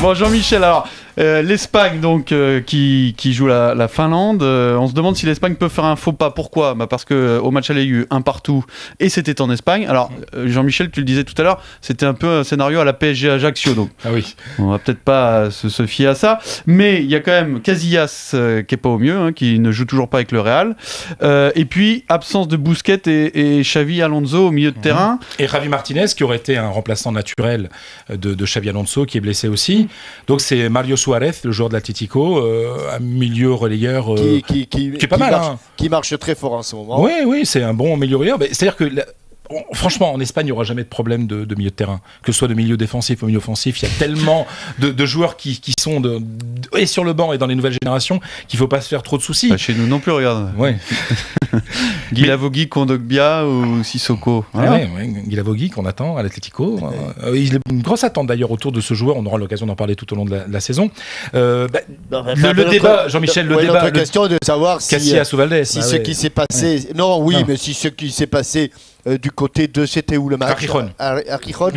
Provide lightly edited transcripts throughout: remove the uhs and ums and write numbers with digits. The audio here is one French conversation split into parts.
Bon, Jean-Michel, alors l'Espagne donc qui joue la Finlande, on se demande si l'Espagne peut faire un faux pas. Pourquoi ? Parce qu'au match aller, il y a eu un partout et c'était en Espagne. Alors Jean-Michel, tu le disais tout à l'heure, c'était un peu un scénario à la PSG Ajaccio, donc on va peut-être pas se fier à ça, mais il y a quand même Casillas qui est pas au mieux, qui ne joue toujours pas avec le Real, et puis absence de Busquets et Xavi Alonso au milieu de terrain. Et Javi Martinez qui aurait été un remplaçant naturel de Xavi Alonso, qui est blessé aussi. Donc c'est Mario Suarez, le joueur de l'Atlético, un milieu relayeur qui est pas mal. Qui marche très fort en ce moment. Oui, c'est un bon milieu relayeur. C'est-à-dire que franchement, en Espagne, il n'y aura jamais de problème de milieu de terrain, que ce soit de milieu défensif ou milieu offensif. Il y a tellement de joueurs qui sont et sur le banc et dans les nouvelles générations qu'il ne faut pas se faire trop de soucis. Chez nous non plus, regarde. Ouais. Guilavogui, Kondogbia ou Sissoko. Guilavogui qu'on attend à l'Atlético. Il y a une grosse attente d'ailleurs autour de ce joueur. On aura l'occasion d'en parler tout au long de la saison. Le débat, Jean-Michel, notre question est de savoir si Casillas ou Valdés. Si ce qui s'est passé... Non, mais si ce qui s'est passé du côté de... C'était où le match ? Arquijon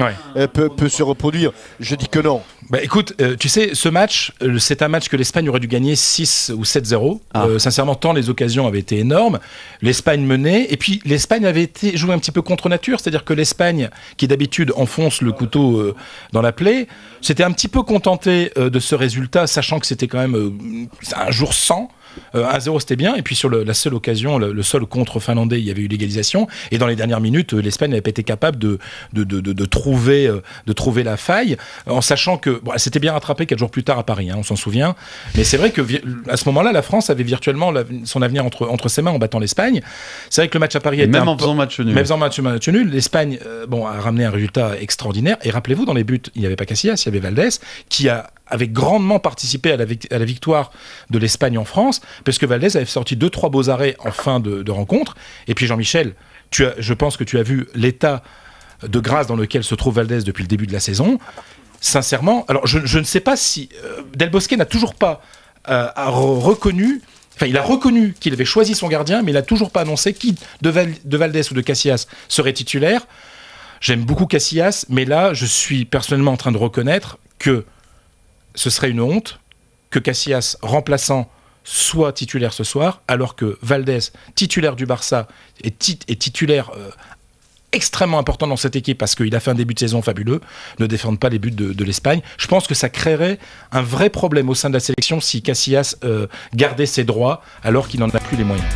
peut se reproduire. Je dis que non. Écoute, tu sais, ce match, c'est un match que l'Espagne aurait dû gagner 6 ou 7-0. Sincèrement, tant les occasions avaient été énormes. L'Espagne menait, et puis l'Espagne avait été jouée un petit peu contre nature, c'est-à-dire que l'Espagne, qui d'habitude enfonce le couteau dans la plaie, s'était un petit peu contentée de ce résultat, sachant que c'était quand même un jour sans. 1-0 c'était bien, et puis sur la seule occasion, le seul contre finlandais, il y avait eu l'égalisation, et dans les dernières minutes l'Espagne n'avait pas été capable de trouver la faille, en sachant que elle s'était bien rattrapée 4 jours plus tard à Paris, on s'en souvient, mais c'est vrai que à ce moment-là la France avait virtuellement son avenir entre ses mains en battant l'Espagne. C'est vrai que le match à Paris était en faisant match nul, l'Espagne a ramené un résultat extraordinaire, et rappelez-vous, dans les buts il n'y avait pas Casillas, il y avait Valdés qui avait grandement participé à la victoire de l'Espagne en France, parce que Valdés avait sorti 2-3 beaux arrêts en fin de rencontre. Et puis Jean-Michel, je pense que tu as vu l'état de grâce dans lequel se trouve Valdés depuis le début de la saison. Sincèrement, alors je ne sais pas si Del Bosque n'a toujours pas reconnu. Enfin, il a reconnu qu'il avait choisi son gardien, mais il n'a toujours pas annoncé qui de Valdés ou de Casillas serait titulaire. J'aime beaucoup Casillas, mais là, je suis personnellement en train de reconnaître que ce serait une honte que Casillas, remplaçant, soit titulaire ce soir, alors que Valdés, titulaire du Barça, est titulaire extrêmement important dans cette équipe parce qu'il a fait un début de saison fabuleux, ne défende pas les buts de l'Espagne. Je pense que ça créerait un vrai problème au sein de la sélection si Casillas gardait ses droits alors qu'il n'en a plus les moyens.